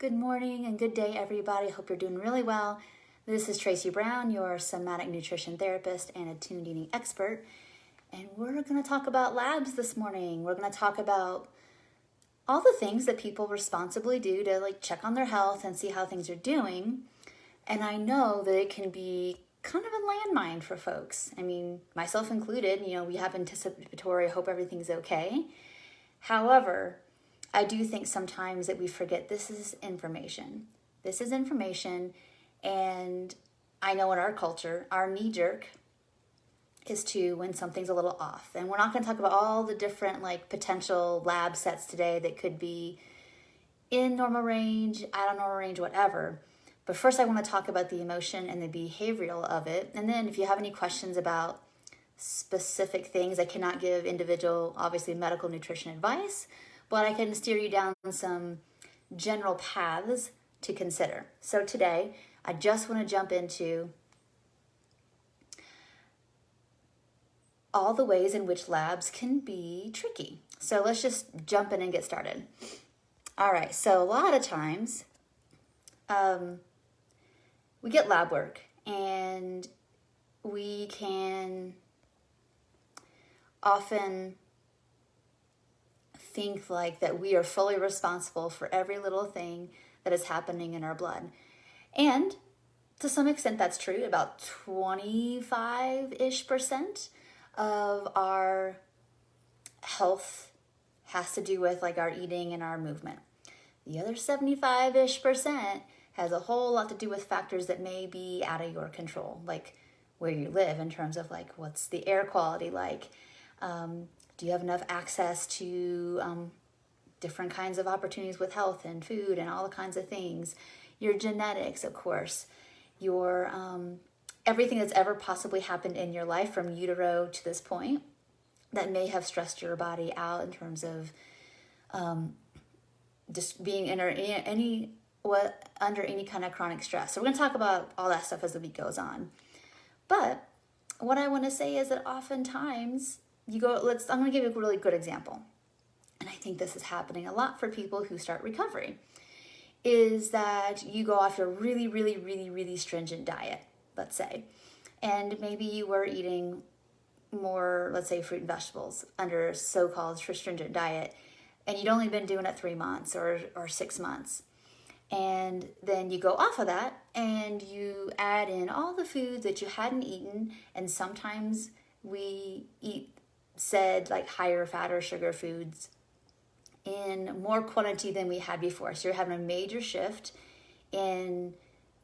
Good morning and good day, everybody. Hope you're doing really well. This is Tracy Brown, your somatic nutrition therapist and attuned eating expert. And we're going to talk about labs this morning. We're going to talk about all the things that people responsibly do to check on their health and see how things are doing. And I know that it can be kind of a landmine for folks. I mean, myself included, we have anticipatory, hope everything's okay. However, I do think sometimes that we forget this is information. This is information, and I know in our culture, our knee-jerk is to when something's a little off. And we're not going to talk about all the different potential lab sets today that could be in normal range, out of normal range, whatever. But first I want to talk about the emotion and the behavioral of it. And then if you have any questions about specific things, I cannot give individual, obviously, medical nutrition advice, but I can steer you down some general paths to consider. So today, I just want to jump into all the ways in which labs can be tricky. So let's just jump in and get started. All right, so a lot of times we get lab work and we can often think that we are fully responsible for every little thing that is happening in our blood. And to some extent that's true. About 25-ish% of our health has to do with our eating and our movement. The other 75-ish% has a whole lot to do with factors that may be out of your control, like where you live in terms of what's the air quality like. Do you have enough access to different kinds of opportunities with health and food and all the kinds of things? Your genetics, of course, your everything that's ever possibly happened in your life from utero to this point that may have stressed your body out in terms of just being under any kind of chronic stress. So we're going to talk about all that stuff as the week goes on. But what I want to say is that oftentimes I'm going to give you a really good example. And I think this is happening a lot for people who start recovery, is that you go after a really, really, really, really stringent diet, let's say. And maybe you were eating more, let's say, fruit and vegetables under a so-called stringent diet, and you'd only been doing it 3 months or 6 months. And then you go off of that and you add in all the foods that you hadn't eaten, and sometimes we eat said higher fat or sugar foods in more quantity than we had before. So you're having a major shift in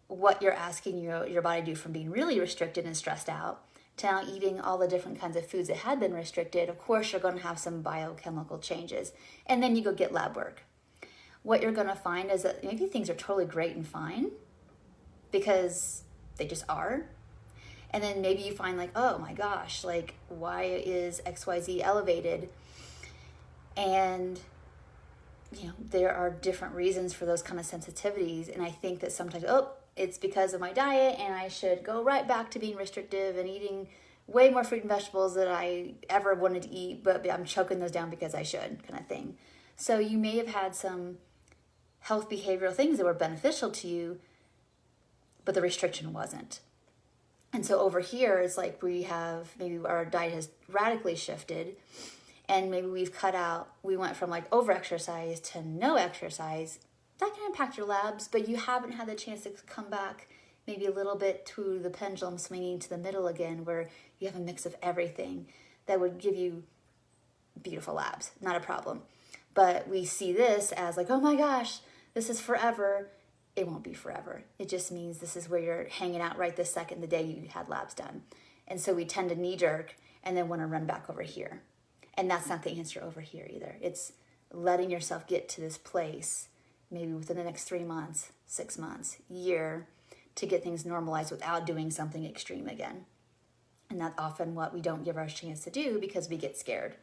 what you're asking your body to do from being really restricted and stressed out to now eating all the different kinds of foods that had been restricted. Of course, you're going to have some biochemical changes. And then you go get lab work. What you're going to find is that maybe things are totally great and fine because they just are. And then maybe you find oh my gosh, why is XYZ elevated? And, there are different reasons for those kind of sensitivities. And I think that sometimes, it's because of my diet and I should go right back to being restrictive and eating way more fruit and vegetables than I ever wanted to eat, but I'm choking those down because I should, kind of thing. So you may have had some health behavioral things that were beneficial to you, but the restriction wasn't. And so over here, it's we have, maybe our diet has radically shifted, and maybe we went from over-exercise to no exercise. That can impact your labs, but you haven't had the chance to come back maybe a little bit to the pendulum swinging to the middle again, where you have a mix of everything that would give you beautiful labs, not a problem. But we see this as oh my gosh, this is forever. It won't be forever. It just means this is where you're hanging out right this second, the day you had labs done. And so we tend to knee jerk and then want to run back over here. And that's not the answer over here either. It's letting yourself get to this place, maybe within the next 3 months, 6 months, year, to get things normalized without doing something extreme again. And that's often what we don't give our chance to do because we get scared,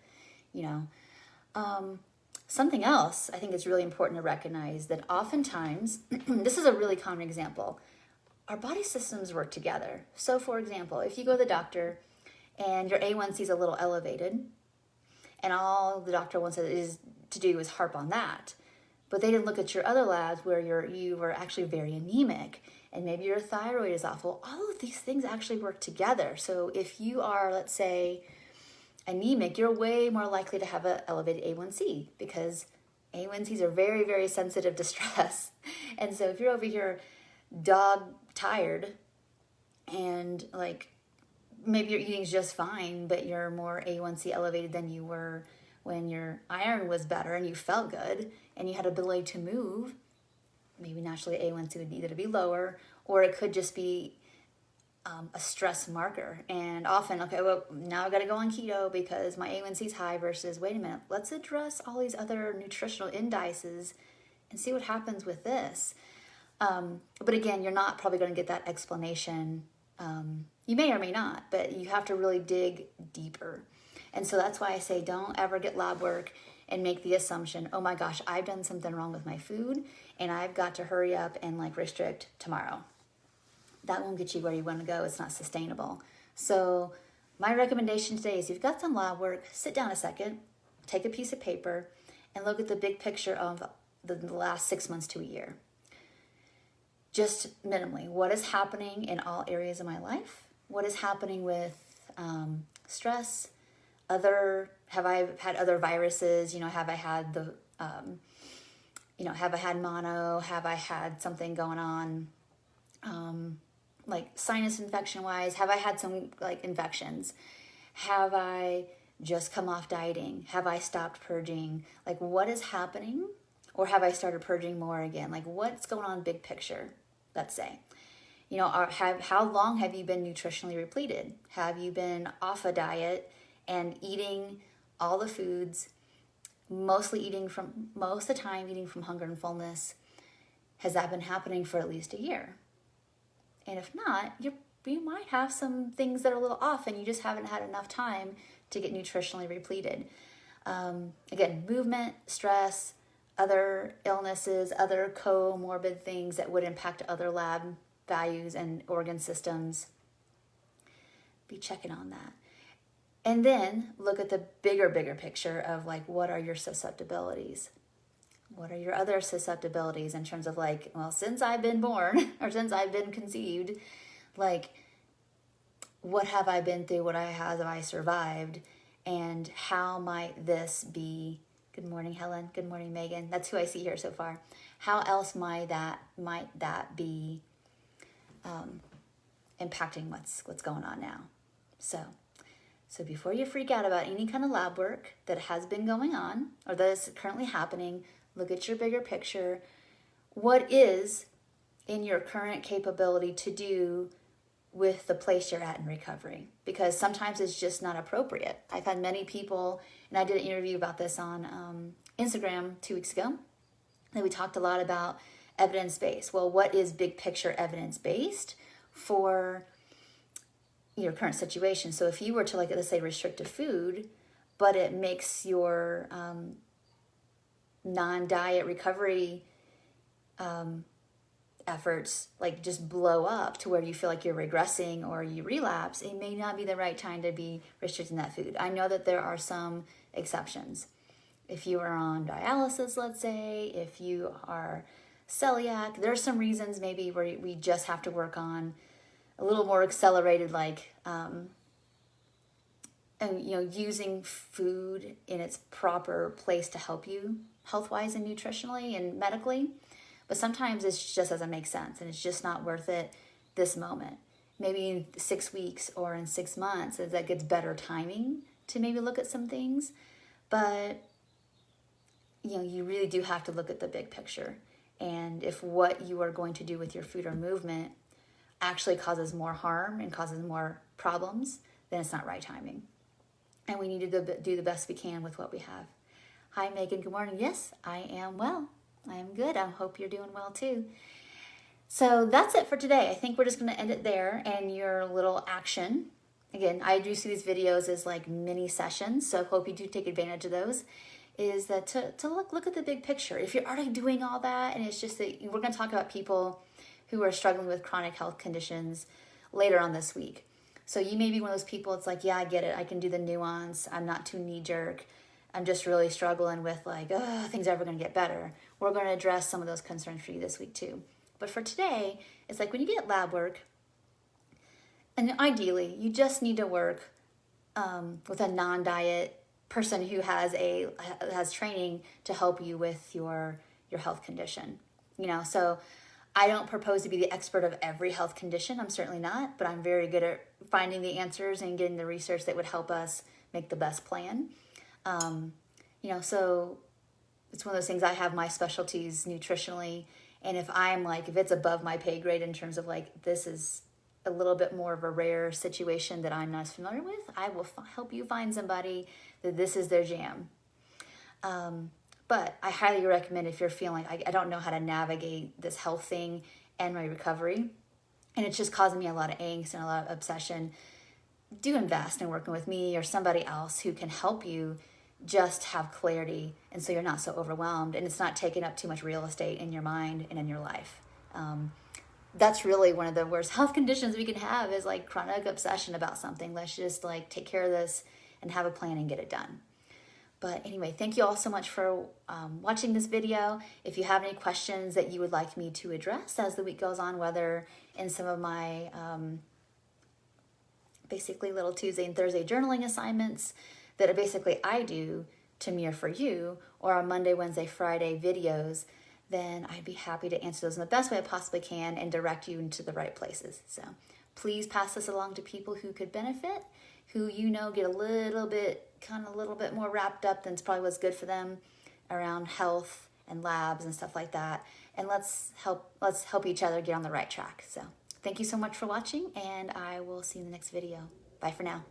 Something else I think is really important to recognize that oftentimes, this is a really common example, our body systems work together. So for example, if you go to the doctor and your A1C is a little elevated and all the doctor wants to do is harp on that, But they didn't look at your other labs where you were actually very anemic, and maybe your thyroid is off. Well, all of these things actually work together. So if you are, let's say, anemic, you're way more likely to have an elevated A1C, because A1Cs are very, very sensitive to stress. And so if you're over here dog tired and like maybe your eating's just fine, but you're more A1C elevated than you were when your iron was better and you felt good and you had ability to move, maybe naturally A1C would either be lower, or it could just be a stress marker. And often, okay, well, now I've got to go on keto because my A1C is high, versus, wait a minute, let's address all these other nutritional indices and see what happens with this. But again, you're not probably going to get that explanation. You may or may not, but you have to really dig deeper. And so that's why I say don't ever get lab work and make the assumption, oh my gosh, I've done something wrong with my food and I've got to hurry up and like restrict tomorrow. That won't get you where you want to go. It's not sustainable. So my recommendation today is, you've got some lab work, sit down a second, take a piece of paper, and look at the big picture of the last 6 months to a year. Just minimally, what is happening in all areas of my life? What is happening with stress? Have I had other viruses? Have I had have I had mono? Have I had something going on? Like sinus infection wise, have I had some like infections? Have I just come off dieting? Have I stopped purging? Like, what is happening? Or have I started purging more again? Like, what's going on big picture, let's say? How long have you been nutritionally repleted? Have you been off a diet and eating all the foods, most of the time eating from hunger and fullness? Has that been happening for at least a year? And if not, you might have some things that are a little off and you just haven't had enough time to get nutritionally repleted. Again, movement, stress, other illnesses, other comorbid things that would impact other lab values and organ systems. Be checking on that. And then look at the bigger picture of like, what are your susceptibilities? What are your other susceptibilities in terms of like, well, since I've been born or since I've been conceived, like, what have I been through? What have I survived? And how might this be? Good morning, Helen. Good morning, Megan. That's who I see here so far. How else might that be impacting what's going on now? So before you freak out about any kind of lab work that has been going on or that is currently happening, look at your bigger picture. What is in your current capability to do with the place you're at in recovery? Because sometimes it's just not appropriate. I've had many people, and I did an interview about this on Instagram 2 weeks ago, and we talked a lot about evidence-based. Well, what is big picture evidence-based for your current situation? So if you were to, like, let's say, restrict a food, but it makes your non-diet recovery efforts like just blow up to where you feel like you're regressing or you relapse, it may not be the right time to be restricting that food. I know that there are some exceptions. If you are on dialysis, let's say, if you are celiac, there's some reasons maybe where we just have to work on a little more accelerated, like and using food in its proper place to help you health-wise and nutritionally and medically. But sometimes it's just doesn't make sense and it's just not worth it this moment. Maybe in 6 weeks or in 6 months, as that gets better timing to maybe look at some things. But you really do have to look at the big picture. And if what you are going to do with your food or movement actually causes more harm and causes more problems, then it's not right timing. And we need to do the best we can with what we have. Hi, Megan. Good morning. Yes, I am well. I am good. I hope you're doing well too. So that's it for today. I think we're just going to end it there. And your little action. Again, I do see these videos as like mini sessions, so I hope you do take advantage of those. Is that to look at the big picture. If you're already doing all that, and it's just that we're going to talk about people who are struggling with chronic health conditions later on this week. So you may be one of those people, it's like, yeah, I get it. I can do the nuance. I'm not too knee-jerk. I'm just really struggling with like, oh, things are ever going to get better. We're going to address some of those concerns for you this week too. But for today, it's like when you get lab work, and ideally, you just need to work with a non-diet person who has training to help you with your health condition. So I don't propose to be the expert of every health condition. I'm certainly not, but I'm very good at finding the answers and getting the research that would help us make the best plan. So it's one of those things. I have my specialties nutritionally, and if it's above my pay grade in terms of like, this is a little bit more of a rare situation that I'm not as familiar with, I will help you find somebody that this is their jam. But I highly recommend, if you're feeling, I don't know how to navigate this health thing and my recovery, and it's just causing me a lot of angst and a lot of obsession, do invest in working with me or somebody else who can help you just have clarity, and so you're not so overwhelmed and it's not taking up too much real estate in your mind and in your life. That's really one of the worst health conditions we can have, is like chronic obsession about something. Let's just like take care of this and have a plan and get it done. But anyway, thank you all so much for watching this video. If you have any questions that you would like me to address as the week goes on, whether in some of my basically little Tuesday and Thursday journaling assignments that are basically I do to me or for you, or on Monday, Wednesday, Friday videos, then I'd be happy to answer those in the best way I possibly can and direct you into the right places. So please pass this along to people who could benefit, who get a little bit more wrapped up than probably what's good for them around health and labs and stuff like that. And let's help each other get on the right track. So thank you so much for watching, and I will see you in the next video. Bye for now.